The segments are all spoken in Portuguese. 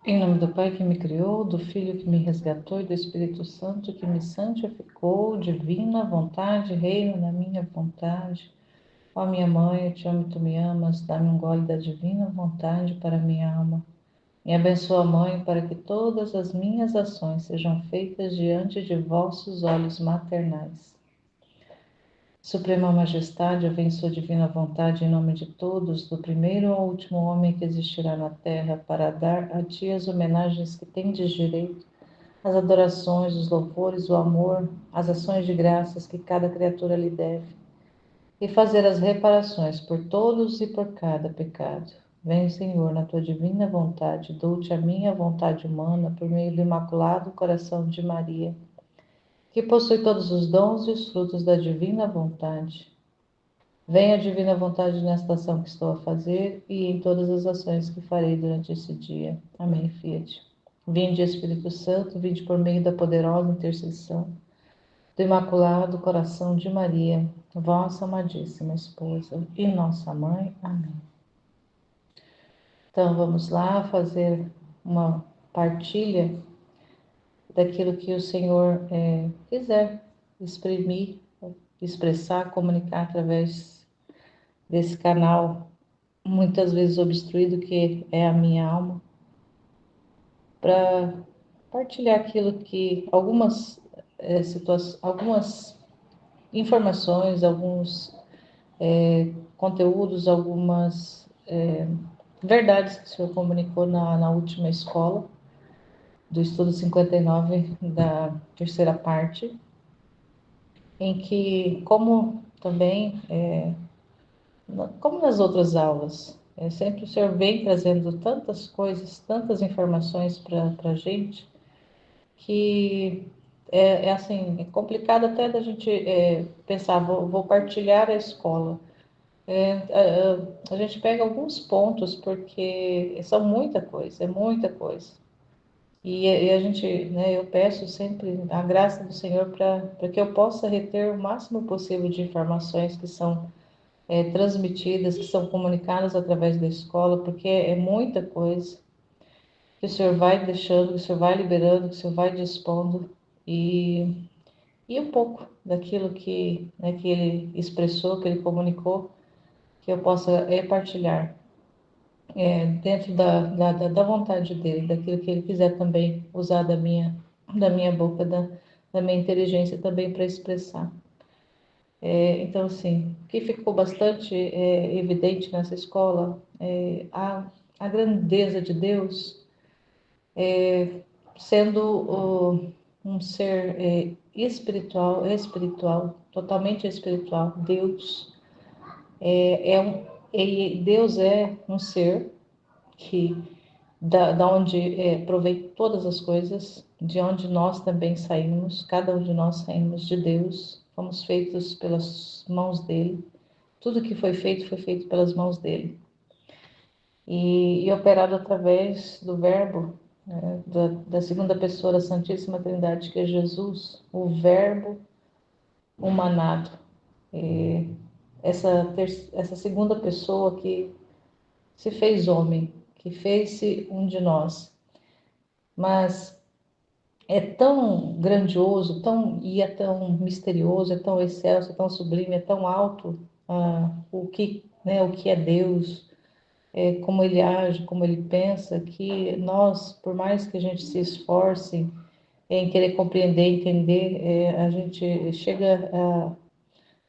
Em nome do Pai que me criou, do Filho que me resgatou e do Espírito Santo que me santificou, divina vontade, reino na minha vontade. Ó minha mãe, eu te amo e tu me amas, dá-me um gole da divina vontade para minha alma. Me abençoa, Mãe, para que todas as minhas ações sejam feitas diante de vossos olhos maternais. Suprema Majestade, eu venho sua divina vontade em nome de todos, do primeiro ao último homem que existirá na terra, para dar a ti as homenagens que tendes direito, as adorações, os louvores, o amor, as ações de graças que cada criatura lhe deve, e fazer as reparações por todos e por cada pecado. Vem, Senhor, na tua divina vontade, dou-te a minha vontade humana por meio do Imaculado Coração de Maria, que possui todos os dons e os frutos da divina vontade. Venha a divina vontade nesta ação que estou a fazer e em todas as ações que farei durante esse dia. Amém, Fiat. Vinde, Espírito Santo, vinde por meio da poderosa intercessão do Imaculado Coração de Maria, vossa amadíssima esposa e nossa mãe. Amém. Então, vamos lá fazer uma partilha daquilo que o Senhor quiser exprimir, expressar, comunicar através desse canal muitas vezes obstruído, que é a minha alma, para partilhar aquilo que algumas informações, alguns conteúdos, algumas verdades que o senhor comunicou na última escola do estudo 59 da terceira parte, em que, como também, como nas outras aulas, sempre o senhor vem trazendo tantas coisas, tantas informações para a gente, que assim, é complicado até da gente pensar, vou partilhar a escola. A gente pega alguns pontos, porque são muita coisa, é muita coisa. E a gente, né, eu peço sempre a graça do Senhor para que eu possa reter o máximo possível de informações que são transmitidas, que são comunicadas através da escola, porque é muita coisa que o Senhor vai deixando, que o Senhor vai liberando, que o Senhor vai dispondo, e, e um pouco daquilo que, né, que Ele expressou, que Ele comunicou, que eu possa partilhar dentro da vontade dEle, daquilo que Ele quiser também usar da minha boca, da minha inteligência também para expressar. Então, assim, o que ficou bastante evidente nessa escola é a grandeza de Deus sendo um ser espiritual, totalmente espiritual. Deus Deus é um ser que da onde provém todas as coisas, de onde nós também saímos, cada um de nós saímos de Deus, fomos feitos pelas mãos dele. Tudo que foi feito pelas mãos dele. E operado através do Verbo, né, da segunda pessoa da Santíssima Trindade, que é Jesus, o Verbo humanado. E essa segunda pessoa que se fez homem, que fez-se um de nós. Mas é tão grandioso, e é tão misterioso, é tão excelso, é tão sublime, é tão alto o que é Deus, como ele age, como ele pensa, que nós, por mais que a gente se esforce em querer compreender, entender, a gente chega a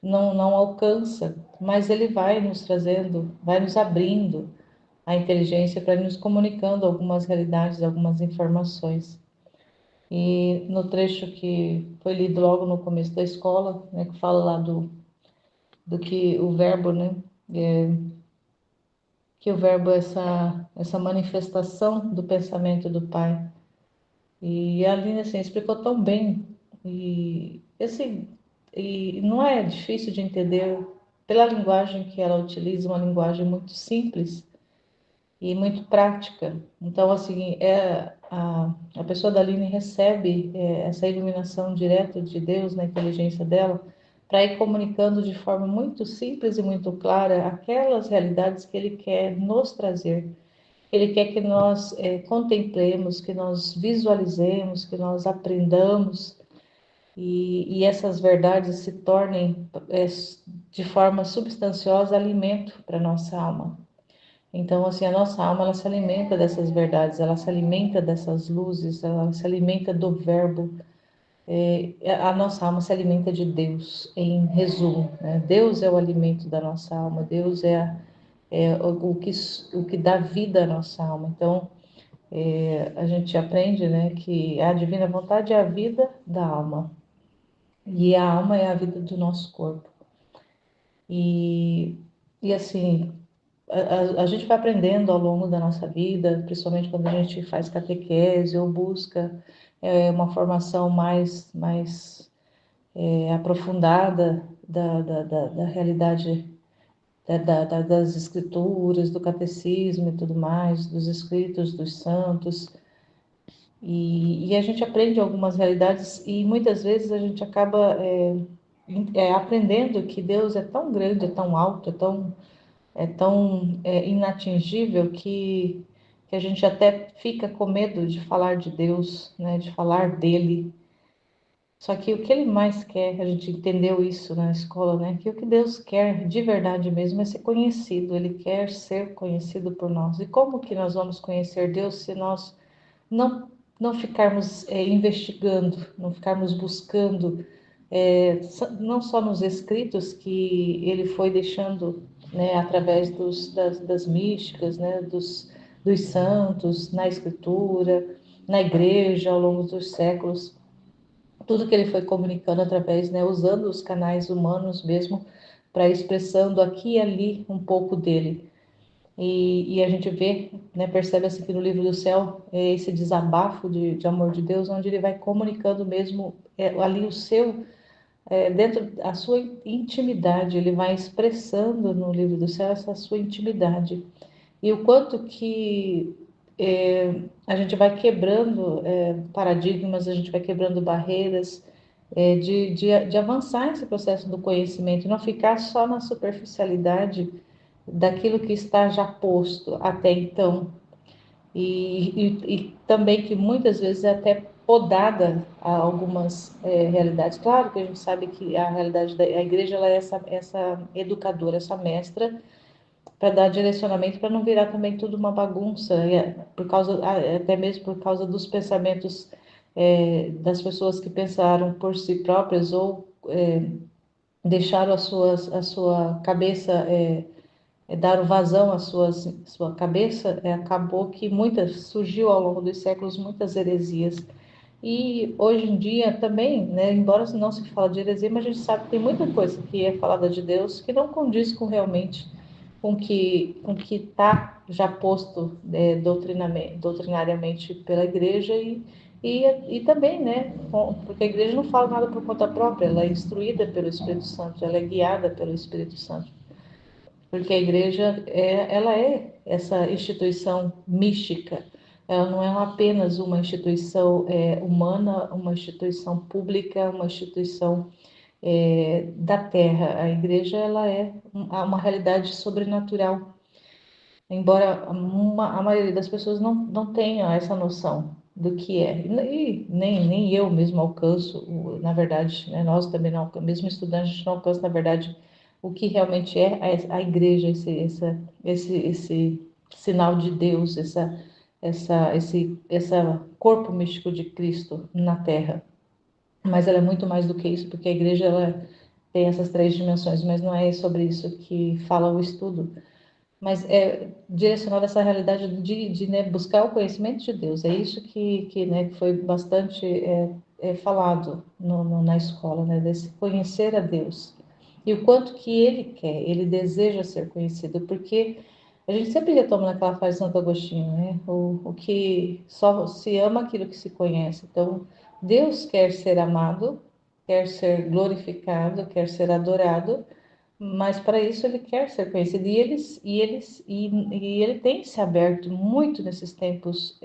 não alcança, mas ele vai nos trazendo, vai nos abrindo a inteligência para nos comunicando algumas realidades, algumas informações. E no trecho que foi lido logo no começo da escola, né, que fala lá do que o verbo, né, que o verbo é essa manifestação do pensamento do Pai. E a Aline, assim, explicou tão bem. Assim, e não é difícil de entender pela linguagem que ela utiliza, uma linguagem muito simples e muito prática. Então, assim, a pessoa da Aline recebe essa iluminação direta de Deus na inteligência dela para ir comunicando de forma muito simples e muito clara aquelas realidades que Ele quer nos trazer. Ele quer que nós contemplemos, que nós visualizemos, que nós aprendamos e essas verdades se tornem de forma substanciosa alimento para nossa alma. Então, assim, a nossa alma, ela se alimenta dessas verdades, ela se alimenta dessas luzes, ela se alimenta do verbo. A nossa alma se alimenta de Deus, em resumo, né? Deus é o alimento da nossa alma, Deus o que dá vida à nossa alma. Então, a gente aprende, né, que a divina vontade é a vida da alma, e a alma é a vida do nosso corpo. E, e assim, a gente vai aprendendo ao longo da nossa vida, principalmente quando a gente faz catequese ou busca uma formação mais aprofundada da realidade das escrituras, do catecismo e tudo mais, dos escritos dos santos. E a gente aprende algumas realidades e muitas vezes a gente acaba aprendendo que Deus é tão grande, é tão alto, é tão inatingível que a gente até fica com medo de falar de Deus, né, de falar dele. Só que o que ele mais quer, a gente entendeu isso na escola, né? Que o que Deus quer de verdade mesmo é ser conhecido, ele quer ser conhecido por nós. E como que nós vamos conhecer Deus se nós não, não ficarmos investigando, não ficarmos buscando, não só nos escritos que ele foi deixando, né, através das místicas, né, dos santos, na escritura, na igreja ao longo dos séculos, tudo que ele foi comunicando através, né, usando os canais humanos mesmo, para expressando aqui e ali um pouco dele. E a gente vê, né, percebe assim que no livro do céu é esse desabafo de amor de Deus, onde ele vai comunicando mesmo ali o seu, dentro da sua intimidade, ele vai expressando no livro do céu essa sua intimidade. E o quanto que a gente vai quebrando paradigmas, a gente vai quebrando barreiras, de avançar esse processo do conhecimento, não ficar só na superficialidade daquilo que está já posto até então. E também que muitas vezes é até podada a algumas realidades. Claro que a gente sabe que a realidade da igreja ela é essa educadora, essa mestra, para dar direcionamento, para não virar também tudo uma bagunça, por causa, até mesmo por causa dos pensamentos das pessoas que pensaram por si próprias ou deixaram a sua cabeça, dar vazão à sua cabeça, acabou que surgiu ao longo dos séculos muitas heresias. E hoje em dia também, né, embora não se fale de heresia, mas a gente sabe que tem muita coisa que é falada de Deus que não condiz com realmente com que está já posto doutrinariamente pela igreja e também, né, porque a igreja não fala nada por conta própria, ela é instruída pelo Espírito Santo, ela é guiada pelo Espírito Santo, porque a igreja ela é essa instituição mística, ela não é apenas uma instituição humana, uma instituição pública, uma instituição da terra. A igreja ela é uma realidade sobrenatural, embora a maioria das pessoas não tenha essa noção do que é. E nem eu mesmo alcanço, na verdade, né, nós também não, mesmo estudante, a gente não alcança, na verdade, o que realmente é a igreja, esse sinal de Deus, esse corpo místico de Cristo na Terra. Mas ela é muito mais do que isso, porque a igreja ela tem essas três dimensões, mas não é sobre isso que fala o estudo, mas é direcionado a essa realidade né, buscar o conhecimento de Deus. É isso né, foi bastante falado na escola, né, desse conhecer a Deus. E o quanto que ele quer, ele deseja ser conhecido, porque a gente sempre retoma naquela frase de Santo Agostinho, né? O que só se ama aquilo que se conhece. Então, Deus quer ser amado, quer ser glorificado, quer ser adorado, mas para isso ele quer ser conhecido e ele tem se aberto muito nesses tempos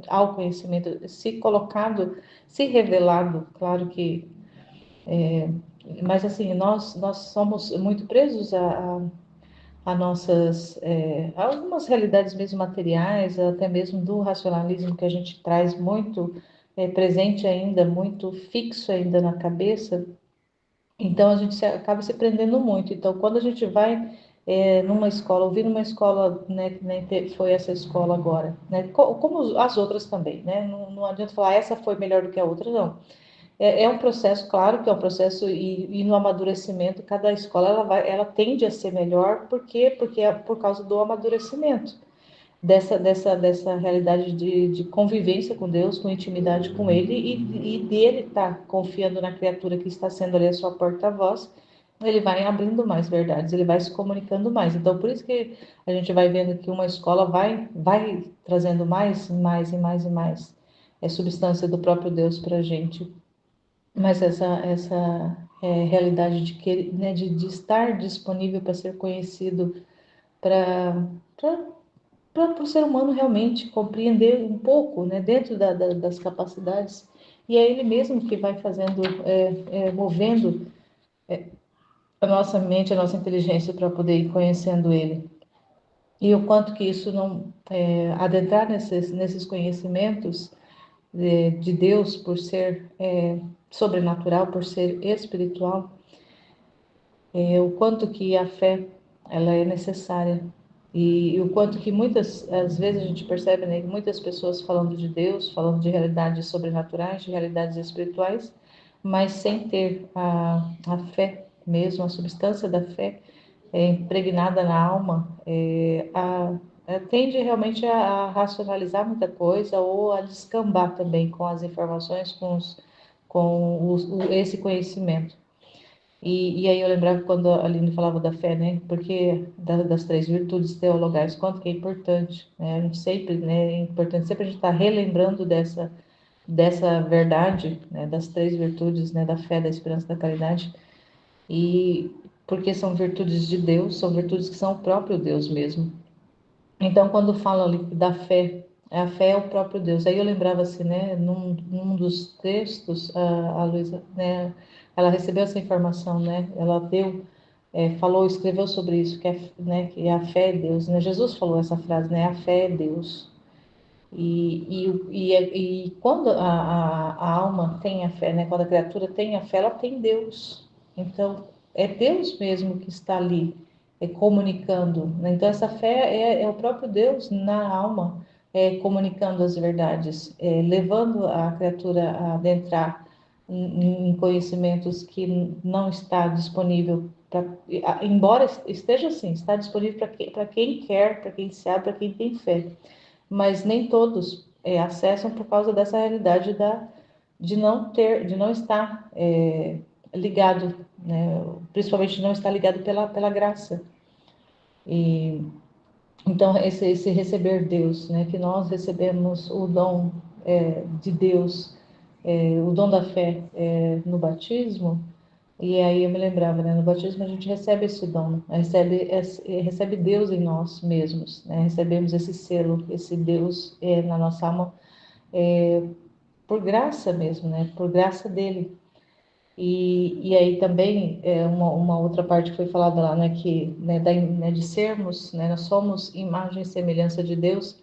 ao conhecimento, se colocado, se revelado, claro que, mas assim nós somos muito presos a nossas, algumas realidades mesmo materiais, até mesmo do racionalismo que a gente traz muito presente ainda, muito fixo ainda na cabeça. Então, a gente acaba se prendendo muito. Então, quando a gente vai numa escola, ouvir numa escola, né, que nem foi essa escola agora, né, como as outras também, né, não adianta falar essa foi melhor do que a outra, não. É um processo, claro que é um processo, e no amadurecimento, cada escola ela tende a ser melhor, por quê? Porque é por causa do amadurecimento dessa realidade de convivência com Deus, com intimidade com Ele, e dele estar confiando na criatura que está sendo ali a sua porta-voz. Ele vai abrindo mais verdades, ele vai se comunicando mais. Então, por isso que a gente vai vendo que uma escola vai trazendo mais e mais e mais substância do próprio Deus para a gente. Mas essa realidade de, que, né, de estar disponível para ser conhecido, para o ser humano realmente compreender um pouco, né, dentro das capacidades, e é ele mesmo que vai fazendo, movendo a nossa mente, a nossa inteligência para poder ir conhecendo ele. E o quanto que isso não adentrar nesses conhecimentos de Deus, por ser sobrenatural, por ser espiritual, o quanto que a fé ela é necessária e o quanto que muitas às vezes a gente percebe, né, que muitas pessoas falando de Deus, falando de realidades sobrenaturais, de realidades espirituais, mas sem ter a fé mesmo, a substância da fé impregnada na alma, tende realmente a racionalizar muita coisa ou a descambar também com as informações, esse conhecimento. E aí eu lembrava quando a Aline falava da fé, né? Porque das três virtudes teologais, quanto que é importante, né? A gente sempre, né? É importante sempre a gente estar relembrando dessa verdade, né? Das três virtudes, né? Da fé, da esperança, da caridade. E porque são virtudes de Deus, são virtudes que são o próprio Deus mesmo. Então, quando fala ali da fé, a fé é o próprio Deus. Aí eu lembrava assim, né, num dos textos, a Luísa, né, ela recebeu essa informação, né, ela deu, falou, escreveu sobre isso, né, que a fé é Deus, né, Jesus falou essa frase, né, a fé é Deus. E quando a alma tem a fé, né, quando a criatura tem a fé, ela tem Deus. Então, é Deus mesmo que está ali comunicando, né? Então, essa fé é o próprio Deus na alma comunicando as verdades, levando a criatura a adentrar em conhecimentos que não está disponível, embora esteja assim, está disponível para quem quer, para quem se abre, para quem tem fé, mas nem todos acessam por causa dessa realidade de não estar ligado, né? Principalmente não estar ligado pela graça. E então esse receber Deus, né? Que nós recebemos o dom de Deus, o dom da fé no batismo. E aí eu me lembrava, né? No batismo a gente recebe esse dom, recebe Deus em nós mesmos, né? Recebemos esse selo, esse Deus na nossa alma por graça mesmo, né? Por graça dele. E aí também uma outra parte que foi falada lá, né? Que né, de sermos, né? Nós somos imagem e semelhança de Deus,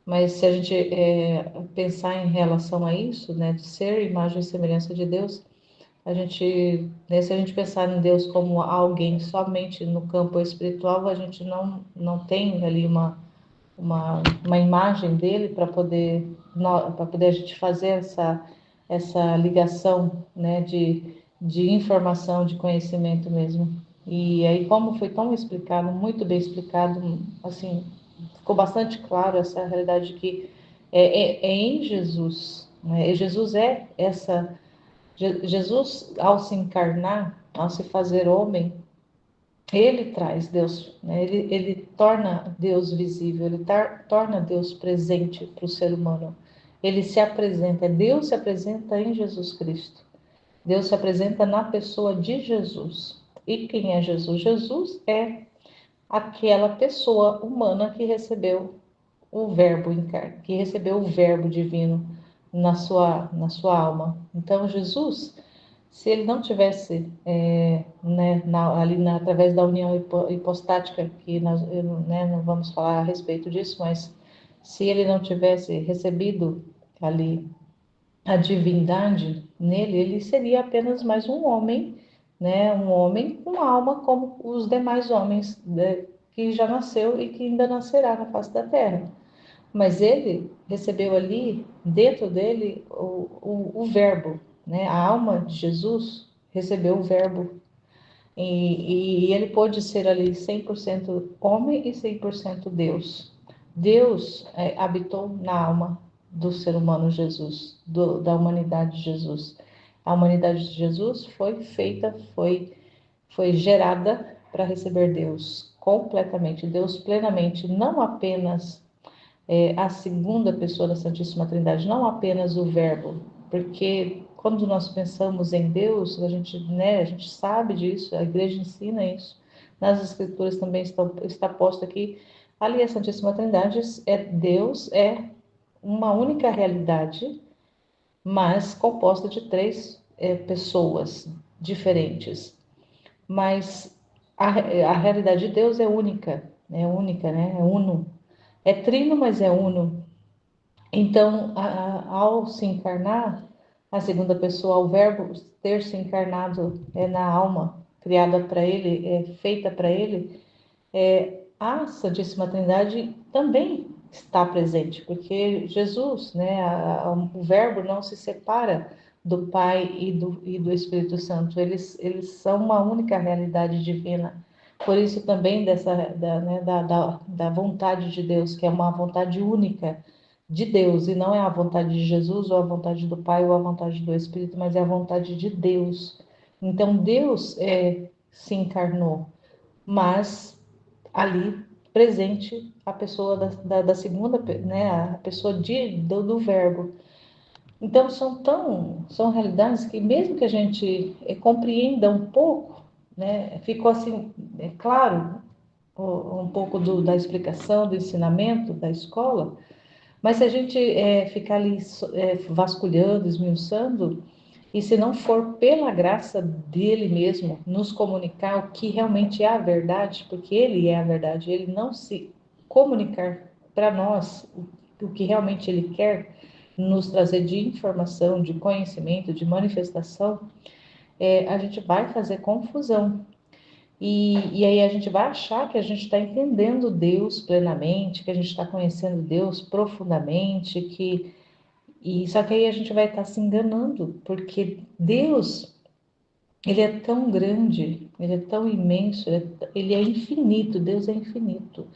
mas se a gente pensar em relação a isso, né? De ser imagem e semelhança de Deus, a gente, né, se a gente pensar em Deus como alguém somente no campo espiritual, a gente não tem ali uma imagem dele para poder a gente fazer essa ligação, né, de informação, de conhecimento mesmo. E aí, como foi tão explicado, muito bem explicado, assim, ficou bastante claro essa realidade que é em Jesus, né? E Jesus é essa. Jesus, ao se encarnar, ao se fazer homem, ele traz Deus, né? Ele torna Deus visível, ele torna Deus presente para o ser humano. Ele se apresenta, Deus se apresenta em Jesus Cristo. Deus se apresenta na pessoa de Jesus. E quem é Jesus? Jesus é aquela pessoa humana que recebeu o Verbo encarnado, que recebeu o Verbo divino na sua alma. Então, Jesus Se ele não tivesse, né, através da união hipostática, que nós, né, não vamos falar a respeito disso, mas se ele não tivesse recebido ali a divindade nele, ele seria apenas mais um homem, né, um homem com alma como os demais homens, né, que já nasceu e que ainda nascerá na face da terra. Mas ele recebeu ali, dentro dele, o verbo, né? A alma de Jesus recebeu o verbo. E ele pôde ser ali 100% homem e 100% Deus. Deus habitou na alma do ser humano Jesus, da humanidade de Jesus. A humanidade de Jesus foi feita, foi gerada para receber Deus completamente, Deus plenamente, não apenas a segunda pessoa da Santíssima Trindade, não apenas o Verbo, porque quando nós pensamos em Deus, né, a gente sabe disso, a igreja ensina isso, nas Escrituras também está posto aqui, ali a Santíssima Trindade Deus é uma única realidade, mas composta de três pessoas diferentes. Mas a realidade de Deus é única, né? É uno. É trino, mas é uno. Então, ao se encarnar, a segunda pessoa, ao verbo ter se encarnado na alma, criada para ele, feita para ele, a Santíssima Trindade também está presente, porque Jesus, né, o verbo não se separa do Pai e do Espírito Santo, eles são uma única realidade divina. Por isso também né, da vontade de Deus, que é uma vontade única de Deus, e não é a vontade de Jesus, ou a vontade do Pai, ou a vontade do Espírito, mas é a vontade de Deus. Então, Deus se encarnou, mas ali presente a pessoa da segunda, né, a pessoa do verbo. Então, são realidades que, mesmo que a gente compreenda um pouco, né, ficou assim, claro, um pouco da explicação, do ensinamento da escola, mas se a gente ficar ali vasculhando, esmiuçando, e se não for pela graça dele mesmo nos comunicar o que realmente é a verdade, porque ele é a verdade, ele não se comunicar para nós o que realmente ele quer nos trazer de informação, de conhecimento, de manifestação, a gente vai fazer confusão. E aí a gente vai achar que a gente está entendendo Deus plenamente, que a gente está conhecendo Deus profundamente, só que aí a gente vai estar se enganando, porque Deus, ele é tão grande, ele é tão imenso, ele é infinito, Deus é infinito.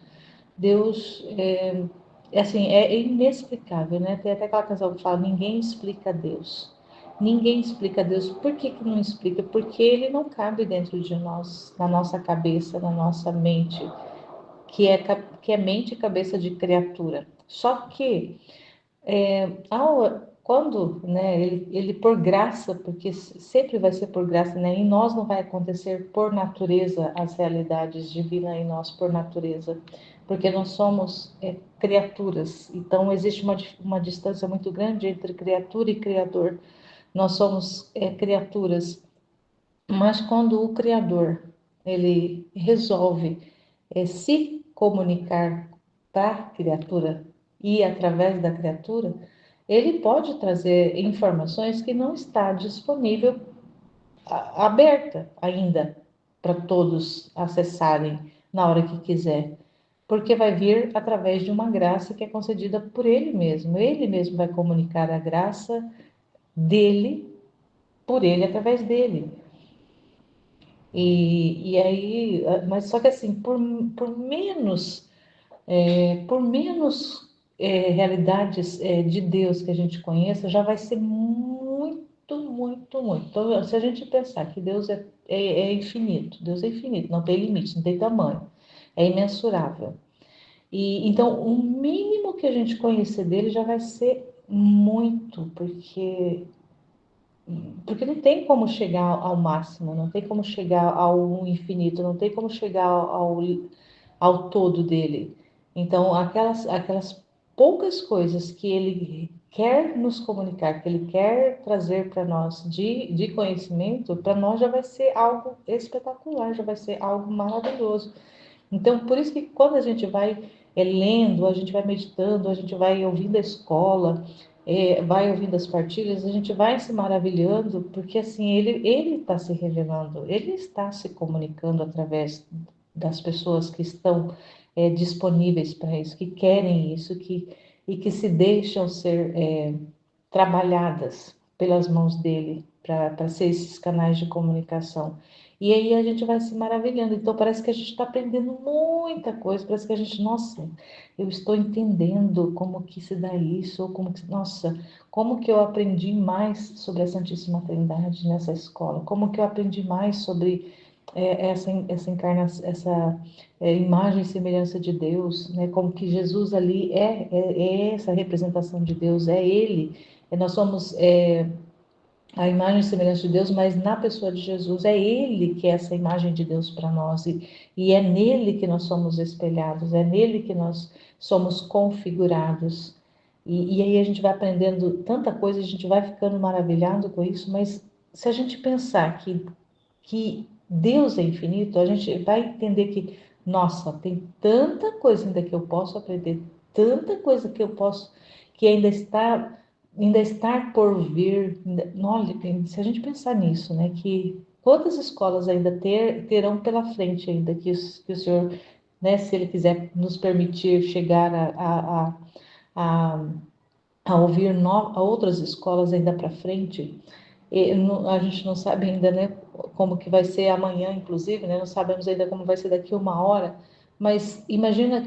Deus assim, é inexplicável, né? Tem até aquela canção que fala, ninguém explica Deus. Ninguém explica Deus. Por que que não explica? Porque ele não cabe dentro de nós, na nossa cabeça, na nossa mente, que é mente e cabeça de criatura. Só que quando, né, ele por graça, porque sempre vai ser por graça, né, em nós não vai acontecer por natureza as realidades divinas em nós por natureza, porque nós somos criaturas, então existe uma distância muito grande entre criatura e criador, nós somos criaturas, mas quando o Criador, ele resolve se comunicar para a criatura e através da criatura, ele pode trazer informações que não está disponível, aberta ainda para todos acessarem na hora que quiser, porque vai vir através de uma graça que é concedida por ele mesmo vai comunicar a graça dele, por ele, através dele. E aí, mas só que assim, por menos realidades de Deus que a gente conheça, já vai ser muito, muito, muito. Então, se a gente pensar que Deus é infinito, Deus é infinito, não tem limite, não tem tamanho, é imensurável. E então, o mínimo que a gente conhecer dele já vai ser muito, porque não tem como chegar ao máximo, não tem como chegar ao infinito, não tem como chegar ao todo dele. Então, aquelas poucas coisas que ele quer nos comunicar, que Ele quer trazer para nós de conhecimento, para nós já vai ser algo espetacular, já vai ser algo maravilhoso. Então, por isso que quando a gente vai lendo, a gente vai meditando, a gente vai ouvindo a escola, vai ouvindo as partilhas, a gente vai se maravilhando, porque assim, ele está se revelando, ele está se comunicando através das pessoas que estão disponíveis para isso, que querem isso, e que se deixam ser trabalhadas pelas mãos dele para ser esses canais de comunicação. E aí a gente vai se maravilhando. Então parece que a gente está aprendendo muita coisa. Parece que a gente, nossa, eu estou entendendo como que se dá isso, ou como que, nossa, como que eu aprendi mais sobre a Santíssima Trindade nessa escola? Como que eu aprendi mais sobre essa encarnação, essa imagem e semelhança de Deus, né? Como que Jesus ali é essa representação de Deus, é Ele. Nós somos a imagem e semelhança de Deus, mas na pessoa de Jesus é Ele que é essa imagem de Deus para nós, e é nele que nós somos espelhados, é nele que nós somos configurados. E aí a gente vai aprendendo tanta coisa, a gente vai ficando maravilhado com isso, mas se a gente pensar que Deus é infinito, a gente vai entender que, nossa, tem tanta coisa ainda que eu posso aprender, tanta coisa que eu posso, que ainda está por vir. Olha, se a gente pensar nisso, né, que quantas escolas ainda terão pela frente ainda, que o Senhor, né, se Ele quiser nos permitir chegar a, a ouvir a outras escolas ainda para frente, a gente não sabe ainda, né, como que vai ser amanhã, inclusive, né, não sabemos ainda como vai ser daqui uma hora, mas imagina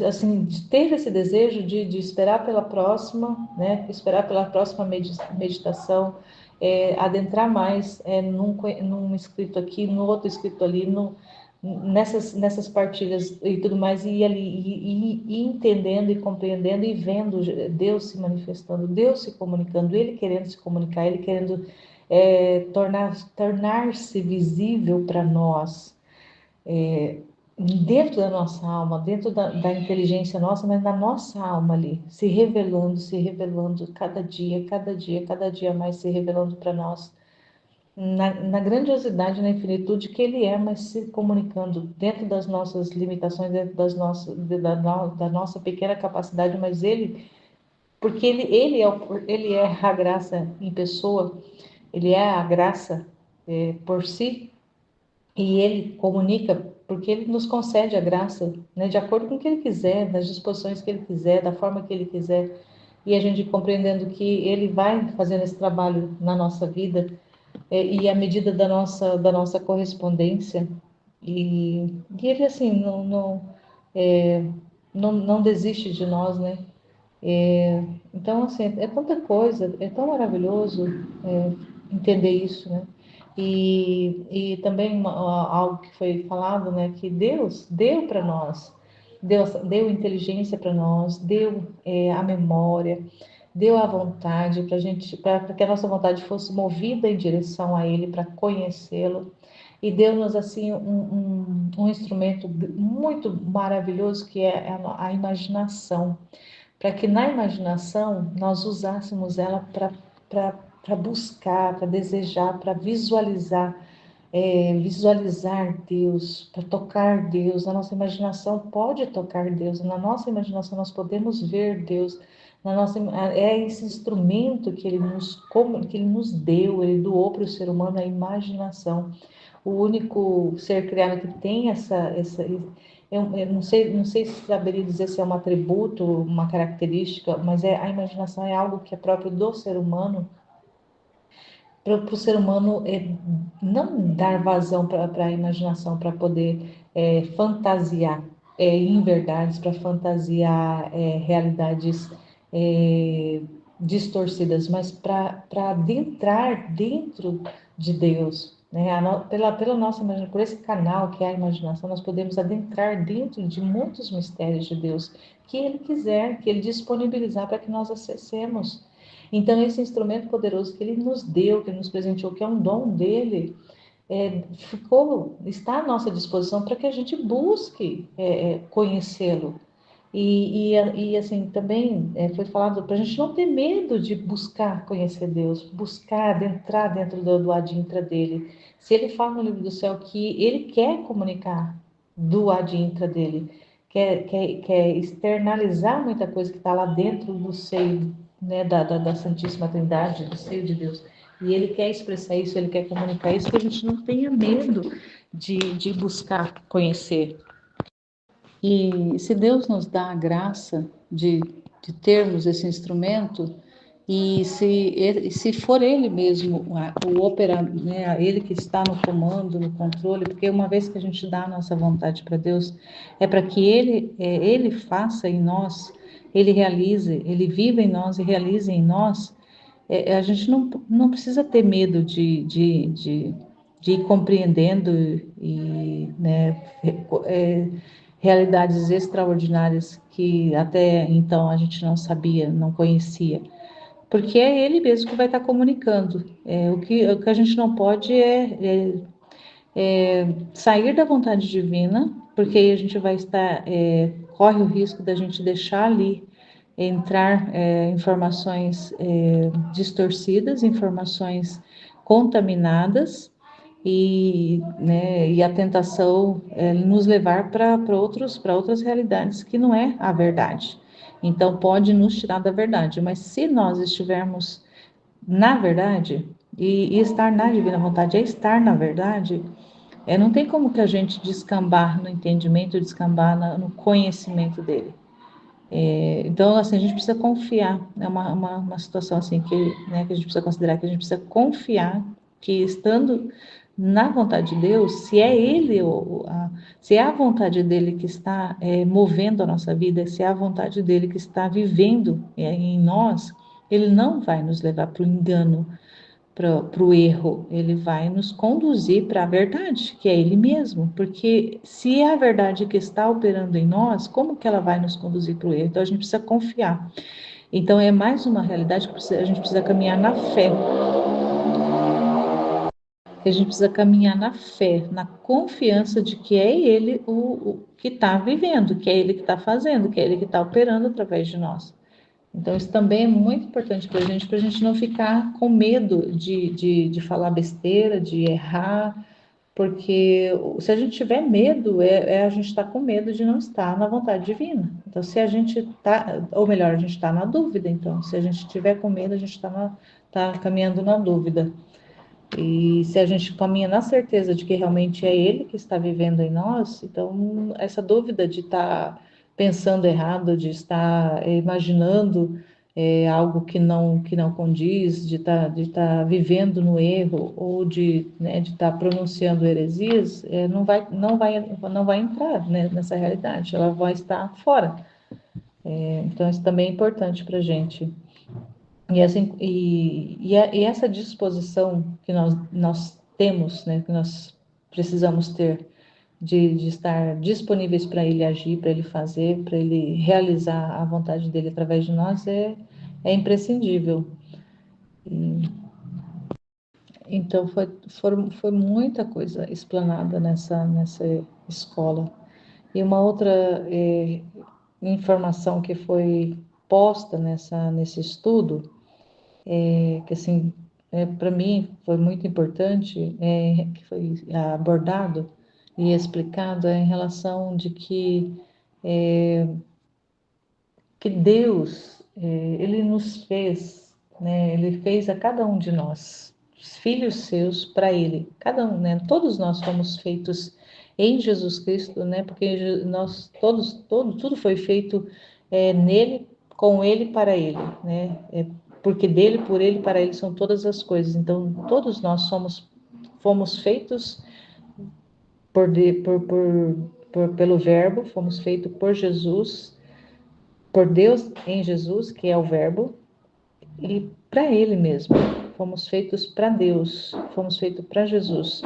assim, teve esse desejo de esperar pela próxima, né, esperar pela próxima meditação, adentrar mais num escrito aqui, no outro escrito ali, nessas partilhas e tudo mais, e ir ali, e entendendo e compreendendo e vendo Deus se manifestando, Deus se comunicando, Ele querendo se comunicar, Ele querendo tornar-se visível para nós, dentro da nossa alma, dentro da inteligência nossa, mas na nossa alma ali, se revelando cada dia, cada dia, cada dia mais se revelando para nós, na grandiosidade, na infinitude que Ele é, mas se comunicando dentro das nossas limitações, dentro da nossa pequena capacidade, mas Ele, porque ele é a graça em pessoa, Ele é a graça por si, e Ele comunica porque Ele nos concede a graça, né, de acordo com o que Ele quiser, nas disposições que Ele quiser, da forma que Ele quiser, e a gente compreendendo que Ele vai fazendo esse trabalho na nossa vida, e à medida da nossa correspondência, e Ele, assim, não desiste de nós, né? Então, assim, é tanta coisa, é tão maravilhoso entender isso, né? E também algo que foi falado, né? Que Deus deu para nós, Deus deu inteligência para nós, deu a memória, deu a vontade para gente, para que a nossa vontade fosse movida em direção a Ele, para conhecê-lo. E deu-nos assim um instrumento muito maravilhoso que é a imaginação, para que na imaginação nós usássemos ela para buscar, para desejar, para visualizar Deus, para tocar Deus. A nossa imaginação pode tocar Deus, na nossa imaginação nós podemos ver Deus. É esse instrumento que ele nos deu, ele doou para o ser humano a imaginação. O único ser criado que tem eu não sei se saberia dizer se é um atributo, uma característica, mas a imaginação é algo que é próprio do ser humano, para o ser humano não dar vazão para a imaginação, para poder fantasiar em verdades, para fantasiar realidades é, distorcidas, mas para adentrar dentro de Deus. Né? Pela nossa imaginação, por esse canal que é a imaginação, nós podemos adentrar dentro de muitos mistérios de Deus que Ele quiser, que Ele disponibilizar para que nós acessemos. Então, esse instrumento poderoso que Ele nos deu, que Ele nos presenteou, que é um dom dele, está à nossa disposição para que a gente busque conhecê-lo. E assim, também foi falado para a gente não ter medo de buscar conhecer Deus, buscar entrar dentro do adintra dele. Se ele fala no livro do céu que ele quer comunicar do adintra dele, quer externalizar muita coisa que está lá dentro do seio, né, da Santíssima Trindade, do seio de Deus. E ele quer expressar isso, ele quer comunicar isso, que a gente não tenha medo de buscar conhecer. E se Deus nos dá a graça de termos esse instrumento, e se for Ele mesmo, o operador, né, Ele que está no comando, no controle, porque uma vez que a gente dá a nossa vontade para Deus, é para que Ele faça em nós, Ele realize, Ele viva em nós e realize em nós, a gente não precisa ter medo de ir compreendendo e, né, realidades extraordinárias que até então a gente não sabia, não conhecia. Porque é ele mesmo que vai estar comunicando. O que a gente não pode sair da vontade divina, porque aí a gente vai estar, corre o risco da gente deixar ali entrar informações distorcidas, informações contaminadas, e a tentação nos levar para outras realidades que não é a verdade. Então, pode nos tirar da verdade, mas se nós estivermos na verdade, e estar na divina vontade é estar na verdade, não tem como que a gente descambar no entendimento, descambar no conhecimento dele. Então, assim, a gente precisa confiar, é uma situação assim que, né, que a gente precisa considerar, que a gente precisa confiar que estando na vontade de Deus, se é Ele, se é a vontade dele que está movendo a nossa vida, se é a vontade dele que está vivendo em nós, Ele não vai nos levar para o engano, para o erro, ele vai nos conduzir para a verdade, que é ele mesmo, porque se é a verdade que está operando em nós, como que ela vai nos conduzir para o erro? Então a gente precisa confiar. Então é mais uma realidade que a gente precisa caminhar na fé. A gente precisa caminhar na fé, na confiança de que é ele o que está vivendo, que é ele que está fazendo, que é ele que está operando através de nós. Então, isso também é muito importante para a gente não ficar com medo de falar besteira, de errar, porque se a gente tiver medo, a gente está com medo de não estar na vontade divina. Então, se a gente está, ou melhor, a gente está na dúvida, então, se a gente estiver com medo, a gente tá caminhando na dúvida. E se a gente caminha na certeza de que realmente é Ele que está vivendo em nós, então essa dúvida de estar pensando errado, de estar imaginando algo que não condiz, de estar vivendo no erro ou de estar pronunciando heresias, não vai entrar, né, nessa realidade, ela vai estar fora. Então isso também é importante para a gente. E, assim, e essa disposição que nós temos, né, que nós precisamos ter de estar disponíveis para Ele agir, para Ele fazer, para Ele realizar a vontade dEle através de nós é imprescindível. Então, foi muita coisa explanada nessa escola. E uma outra informação que foi posta nesse estudo, que assim, para mim foi muito importante, que foi abordado e explicado em relação de que Deus, ele nos fez, né, ele fez a cada um de nós, filhos seus para ele, cada um, né, todos nós fomos feitos em Jesus Cristo, né, porque nós tudo foi feito nele, com ele, para ele, né, porque dele, por ele, para ele são todas as coisas. Então, todos nós fomos feitos por, pelo Verbo, fomos feitos por Jesus, por Deus em Jesus, que é o Verbo, e para Ele mesmo. Fomos feitos para Deus, fomos feitos para Jesus.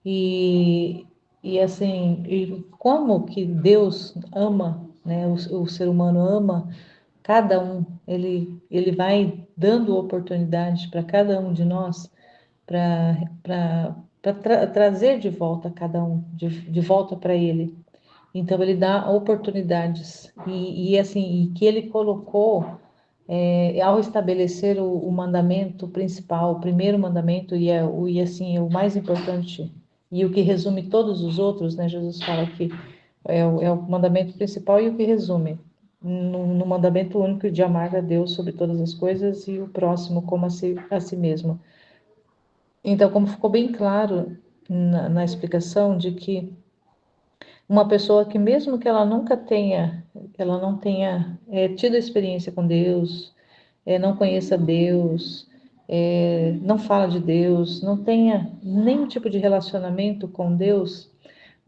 E, e assim, e como que Deus ama, né? O ser humano ama cada um, ele vai dando oportunidade para cada um de nós para trazer de volta cada um, de volta para ele. Então ele dá oportunidades e assim, e que ele colocou ao estabelecer o mandamento principal, o primeiro mandamento e assim o mais importante e o que resume todos os outros, né? Jesus fala que é o mandamento principal e o que resume no mandamento único de amar a Deus sobre todas as coisas e o próximo como a si mesmo. Então, como ficou bem claro na explicação de que uma pessoa que mesmo que ela não tenha tido experiência com Deus, não conheça Deus, não fala de Deus, não tenha nenhum tipo de relacionamento com Deus,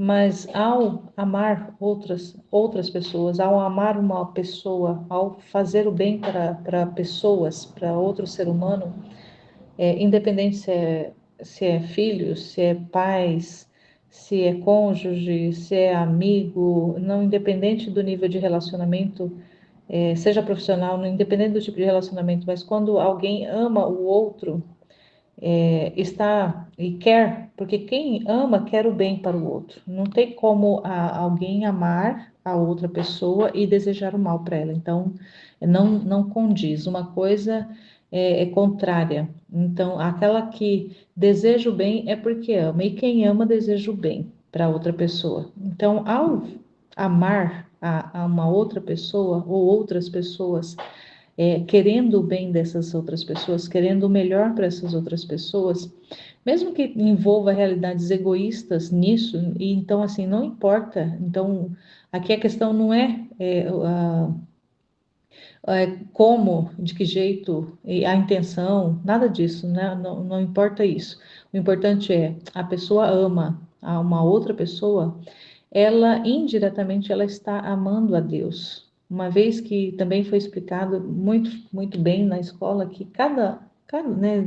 mas ao amar outras pessoas, ao amar uma pessoa, ao fazer o bem para pessoas, para outro ser humano, independente se é filho, se é pais, se é cônjuge, se é amigo, não independente do nível de relacionamento, seja profissional, não independente do tipo de relacionamento, mas quando alguém ama o outro, está e quer, porque quem ama quer o bem para o outro. Não tem como alguém amar a outra pessoa e desejar o mal para ela. Então, não condiz. Uma coisa é contrária. Então, aquela que deseja o bem é porque ama, e quem ama deseja o bem para outra pessoa. Então, ao amar a uma outra pessoa ou outras pessoas, querendo o bem dessas outras pessoas, querendo o melhor para essas outras pessoas, mesmo que envolva realidades egoístas nisso, e então assim não importa. Então aqui a questão não como, de que jeito, a intenção, nada disso, né? Não importa isso. O importante é a pessoa ama a uma outra pessoa, ela indiretamente ela está amando a Deus. Uma vez que também foi explicado muito bem na escola que né,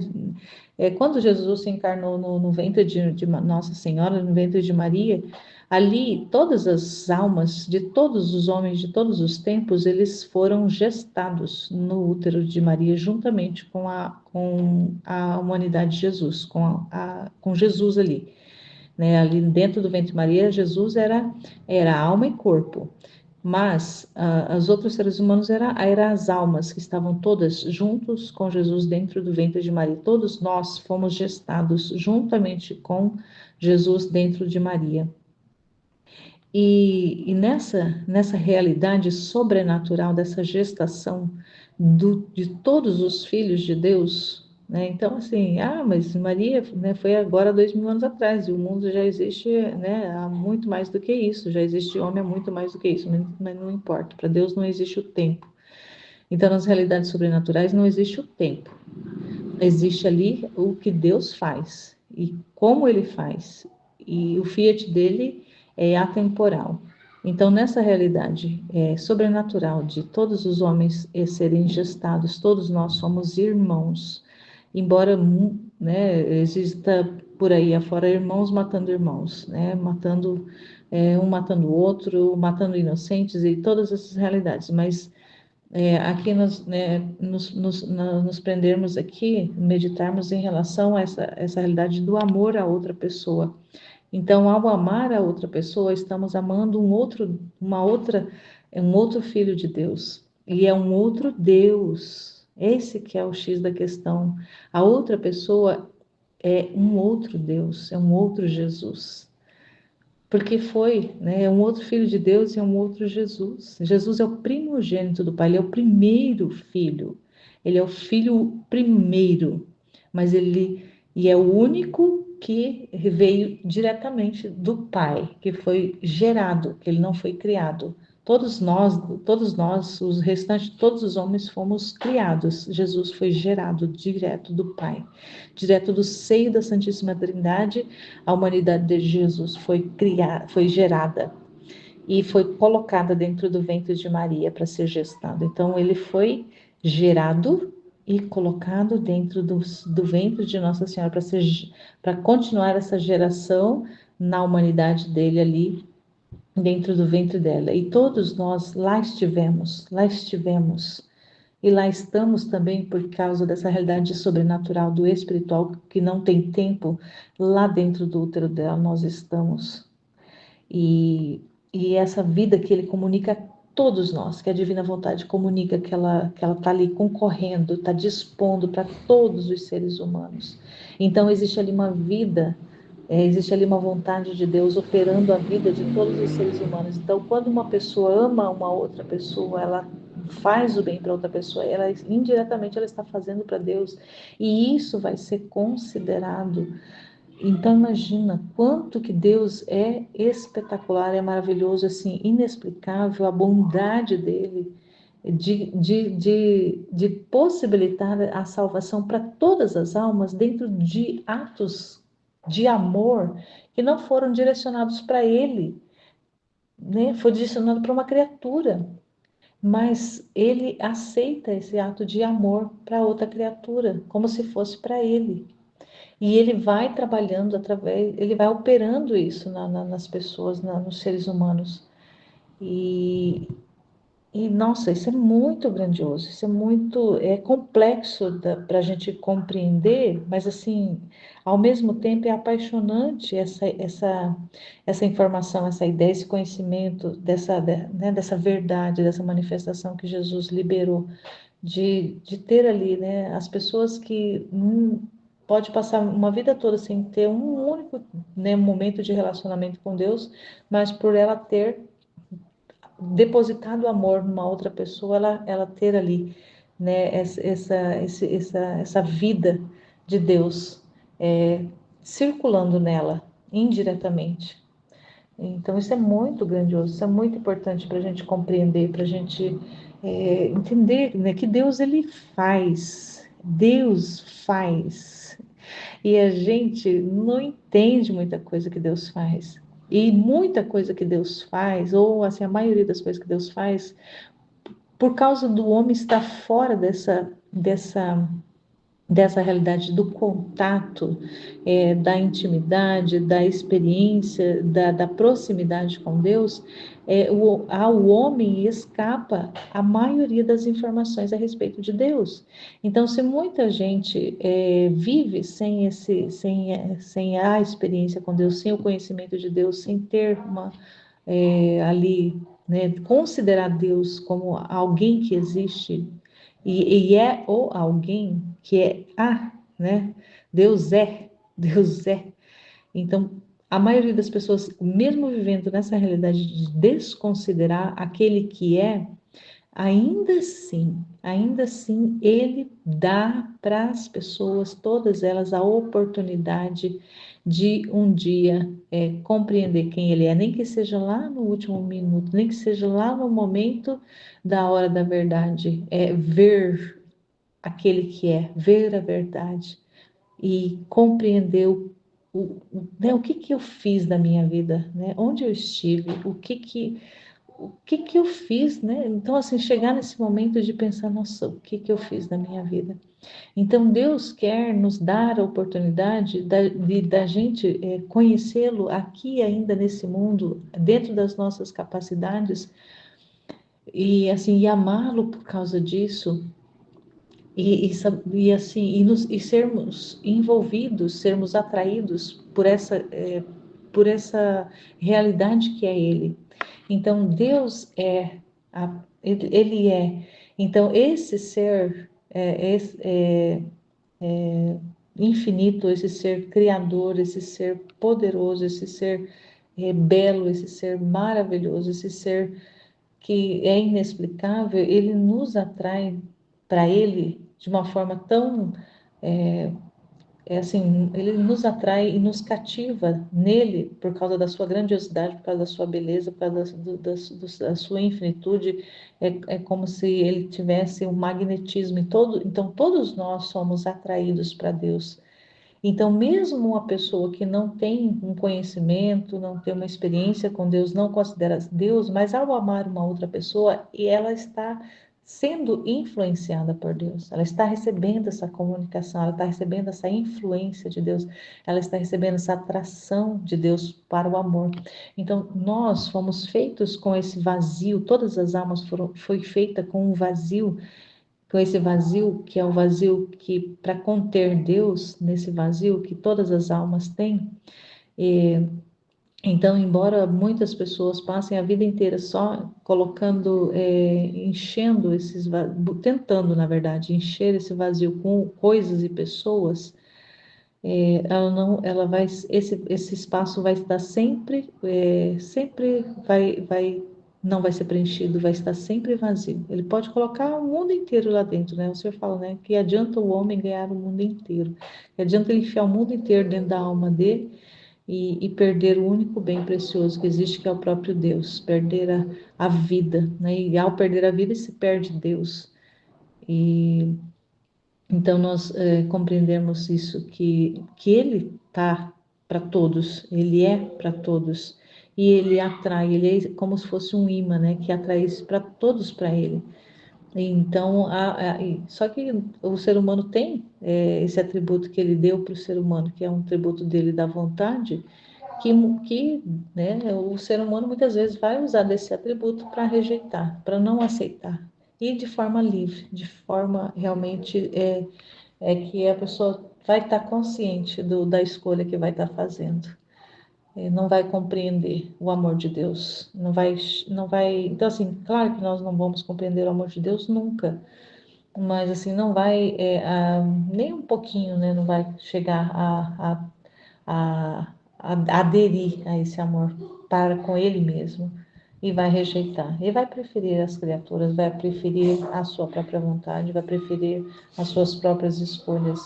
quando Jesus se encarnou no ventre de Nossa Senhora, no ventre de Maria, ali todas as almas de todos os homens de todos os tempos, eles foram gestados no útero de Maria, juntamente com a humanidade de Jesus, com Jesus ali, né? Ali dentro do ventre de Maria, Jesus era alma e corpo, mas os outros seres humanos eram as almas que estavam todas juntos com Jesus dentro do ventre de Maria. Todos nós fomos gestados juntamente com Jesus dentro de Maria. E nessa realidade sobrenatural dessa gestação de todos os filhos de Deus, né? Então, assim, mas Maria, né, foi agora 2000 anos atrás, e o mundo já existe, né, há muito mais do que isso, já existe homem há muito mais do que isso, mas não importa, para Deus não existe o tempo. Então, nas realidades sobrenaturais não existe o tempo, existe ali o que Deus faz e como ele faz, e o fiat dele é atemporal. Então, nessa realidade sobrenatural de todos os homens serem gestados, todos nós somos irmãos, embora, né, exista por aí afora irmãos matando irmãos, né, um matando o outro, matando inocentes e todas essas realidades, mas aqui nos prendermos aqui, meditarmos em relação a essa realidade do amor a outra pessoa. Então, ao amar a outra pessoa, estamos amando um outro filho de Deus. E é um outro Deus. Esse que é o X da questão. A outra pessoa é um outro Deus, é um outro Jesus. Porque foi, né, é um outro filho de Deus e é um outro Jesus. Jesus é o primogênito do Pai, ele é o primeiro filho. Ele é o filho primeiro, mas e é o único que veio diretamente do Pai, que foi gerado, que ele não foi criado. Todos nós, os restantes, todos os homens fomos criados. Jesus foi gerado direto do Pai, direto do seio da Santíssima Trindade. A humanidade de Jesus foi gerada e foi colocada dentro do ventre de Maria para ser gestado. Então, ele foi gerado e colocado dentro do ventre de Nossa Senhora para continuar essa geração na humanidade dele ali dentro do ventre dela. E todos nós lá estivemos. E lá estamos também por causa dessa realidade sobrenatural do espiritual que não tem tempo, lá dentro do útero dela nós estamos. E e essa vida que ele comunica a todos nós, que a divina vontade comunica que ela está ali concorrendo, está dispondo para todos os seres humanos. Então existe ali uma vida, existe ali uma vontade de Deus operando a vida de todos os seres humanos. Então, quando uma pessoa ama uma outra pessoa, ela faz o bem para outra pessoa, ela indiretamente ela está fazendo para Deus, e isso vai ser considerado. Então imagina quanto que Deus é espetacular, é maravilhoso, assim, inexplicável, a bondade dele de possibilitar a salvação para todas as almas dentro de atos de amor que não foram direcionados para ele, né? Foi direcionado para uma criatura, mas ele aceita esse ato de amor para outra criatura, como se fosse para ele. E ele vai trabalhando através, ele vai operando isso nas pessoas, nos seres humanos. E, nossa, isso é muito grandioso, isso é muito complexo para a gente compreender, mas assim, ao mesmo tempo é apaixonante essa informação, essa ideia, esse conhecimento né, dessa verdade, dessa manifestação que Jesus liberou de ter ali, né, as pessoas que pode passar uma vida toda sem ter um único, né, momento de relacionamento com Deus, mas por ela ter depositado amor numa outra pessoa, ela ter ali, né, essa vida de Deus circulando nela indiretamente. Então, isso é muito grandioso, isso é muito importante para a gente compreender, para a gente entender, né, que Deus faz, e a gente não entende muita coisa que Deus faz. E muita coisa que Deus faz, ou assim, a maioria das coisas que Deus faz, por causa do homem estar fora dessa realidade do contato, da intimidade, da experiência, da proximidade com Deus, ao homem escapa a maioria das informações a respeito de Deus. Então, se muita gente vive sem a experiência com Deus, sem o conhecimento de Deus, sem ter ali, né, considerar Deus como alguém que existe e é o alguém que é né? Deus é, Deus é. Então, a maioria das pessoas, mesmo vivendo nessa realidade de desconsiderar aquele que é, ainda assim, ele dá para as pessoas, todas elas, a oportunidade de um dia compreender quem ele é, nem que seja lá no último minuto, nem que seja lá no momento da hora da verdade, ver aquele que é, ver a verdade e compreender né, o que que eu fiz da minha vida, né? Onde eu estive, o que que eu fiz, né? Então, assim, chegar nesse momento de pensar, nossa, o que que eu fiz da minha vida? Então, Deus quer nos dar a oportunidade da gente conhecê-lo aqui ainda nesse mundo, dentro das nossas capacidades, e assim, e amá-lo por causa disso, assim, e sermos envolvidos, sermos atraídos por essa realidade que é Ele. Então, Deus Ele é. Então, esse ser infinito, esse ser criador, esse ser poderoso, esse ser belo, esse ser maravilhoso, esse ser que é inexplicável, ele nos atrai para ele de uma forma tão assim, ele nos atrai e nos cativa nele por causa da sua grandiosidade, por causa da sua beleza, por causa da sua infinitude. É como se ele tivesse um magnetismo em todo. Então, todos nós somos atraídos para Deus. Então, mesmo uma pessoa que não tem um conhecimento, não tem uma experiência com Deus, não considera Deus, mas ao amar uma outra pessoa, e ela está sendo influenciada por Deus, ela está recebendo essa comunicação, ela está recebendo essa influência de Deus, ela está recebendo essa atração de Deus para o amor. Então, nós fomos feitos com esse vazio, todas as almas foi feita com um vazio, com esse vazio, que é o vazio que, para conter Deus, nesse vazio que todas as almas têm, Então, embora muitas pessoas passem a vida inteira só colocando, enchendo tentando, na verdade, encher esse vazio com coisas e pessoas, ela não, ela vai, esse espaço vai estar sempre, sempre não vai ser preenchido, vai estar sempre vazio. Ele pode colocar o mundo inteiro lá dentro, né? O senhor fala, né? Que adianta o homem ganhar o mundo inteiro? Que adianta ele enfiar o mundo inteiro dentro da alma dele e perder o único bem precioso que existe, que é o próprio Deus, perder a vida, né? E ao perder a vida, se perde Deus. E então nós compreendemos isso, que Ele está para todos, Ele é para todos, e Ele atrai, Ele é como se fosse um imã, né? Que atrai para todos para Ele. Então, só que o ser humano tem esse atributo que Ele deu para o ser humano, que é um atributo dele da vontade, que né, o ser humano muitas vezes vai usar desse atributo para rejeitar, para não aceitar, e de forma livre, de forma realmente que a pessoa vai estar consciente da escolha que vai estar fazendo. Não vai compreender o amor de Deus, não vai. Então, assim, claro que nós não vamos compreender o amor de Deus nunca, mas assim, não vai nem um pouquinho, né? Não vai chegar a aderir a esse amor para com Ele mesmo e vai rejeitar. E vai preferir as criaturas, vai preferir a sua própria vontade, vai preferir as suas próprias escolhas.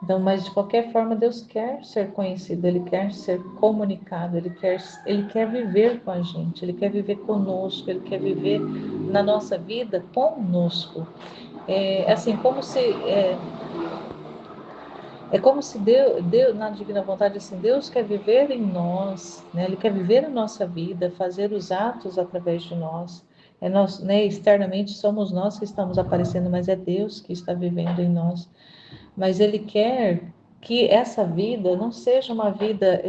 Então, mas de qualquer forma, Deus quer ser conhecido, Ele quer ser comunicado, Ele quer viver com a gente, Ele quer viver conosco, Ele quer viver na nossa vida conosco. Assim, como se Deus, na divina vontade, assim, Deus quer viver em nós, né? Ele quer viver a nossa vida, fazer os atos através de nós. Nós, né, externamente somos nós que estamos aparecendo, mas é Deus que está vivendo em nós. Mas Ele quer que essa vida não seja uma vida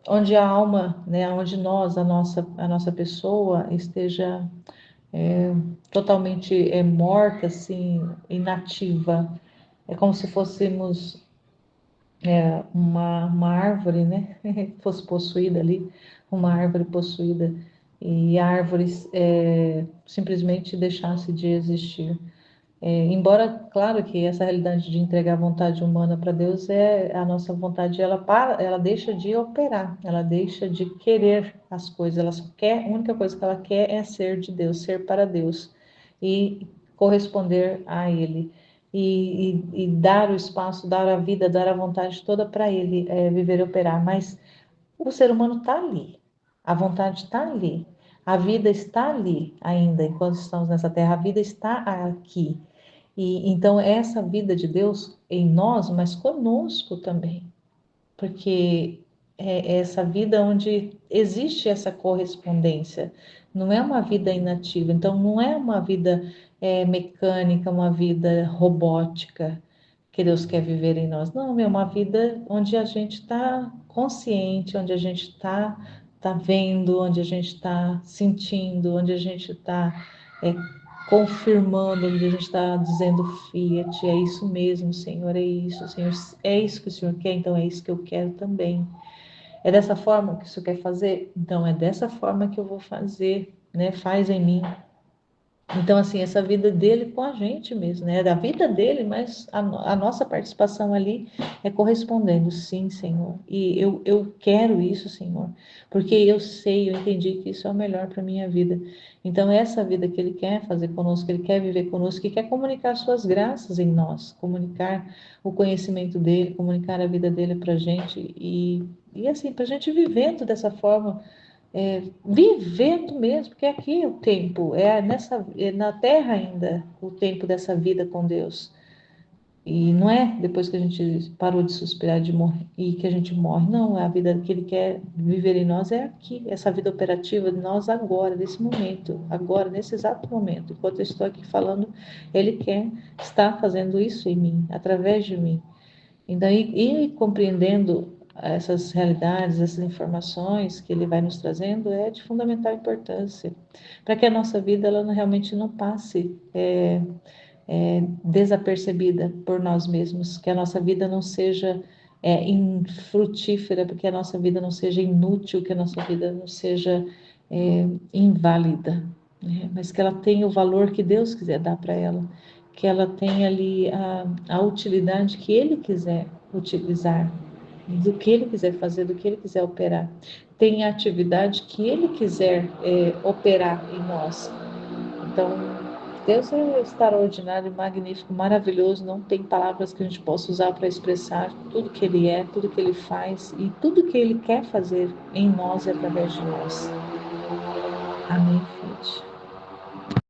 onde a alma, né, onde nós, a nossa pessoa esteja totalmente morta, assim, inativa. É como se fôssemos uma árvore, né? Fosse possuída ali, uma árvore possuída, e a árvore simplesmente deixasse de existir. Embora, claro que essa realidade de entregar a vontade humana para Deus a nossa vontade, ela deixa de operar, ela deixa de querer as coisas, ela só quer, a única coisa que ela quer é ser de Deus, ser para Deus e corresponder a Ele. E dar o espaço, dar a vida, dar a vontade toda para Ele viver e operar. Mas o ser humano está ali, a vontade está ali, a vida está ali ainda, enquanto estamos nessa terra, a vida está aqui. E então essa vida de Deus em nós, mas conosco também, porque é essa vida onde existe essa correspondência, não é uma vida inativa, então não é uma vida mecânica, uma vida robótica que Deus quer viver em nós, não, é uma vida onde a gente está consciente, onde a gente tá vendo, onde a gente está sentindo, onde a gente está confirmando, onde a gente está dizendo Fiat, é isso mesmo, Senhor, é isso, Senhor, é isso que o Senhor quer, então é isso que eu quero também. É dessa forma que o Senhor quer fazer? Então é dessa forma que eu vou fazer, né? Faz em mim. Então, assim, essa vida dele com a gente mesmo, né? É da vida dele, mas a nossa participação ali é correspondendo, sim, Senhor. E eu quero isso, Senhor, porque eu sei, eu entendi que isso é o melhor para a minha vida. Então, essa vida que ele quer fazer conosco, ele quer viver conosco, que quer comunicar suas graças em nós, comunicar o conhecimento dele, comunicar a vida dele para a gente e assim, para a gente vivendo dessa forma vivendo mesmo, porque aqui é o tempo, na terra ainda, o tempo dessa vida com Deus. E não é depois que a gente parou de suspirar de morrer e que a gente morre, não, a vida que Ele quer viver em nós é aqui, essa vida operativa de nós agora, nesse momento, agora, nesse exato momento. Enquanto eu estou aqui falando, Ele quer estar fazendo isso em mim, através de mim. E daí, ir compreendendo essas realidades, essas informações que ele vai nos trazendo é de fundamental importância, para que a nossa vida ela realmente não passe desapercebida por nós mesmos, que a nossa vida não seja infrutífera, porque a nossa vida não seja inútil, que a nossa vida não seja inválida, né? Mas que ela tenha o valor que Deus quiser dar para ela, que ela tenha ali a utilidade que Ele quiser utilizar, do que Ele quiser fazer, do que Ele quiser operar. Tem a atividade que Ele quiser operar em nós. Então, Deus é extraordinário, magnífico, maravilhoso. Não tem palavras que a gente possa usar para expressar tudo que Ele é, tudo que Ele faz e tudo que Ele quer fazer em nós e através de nós. Amém, Fide.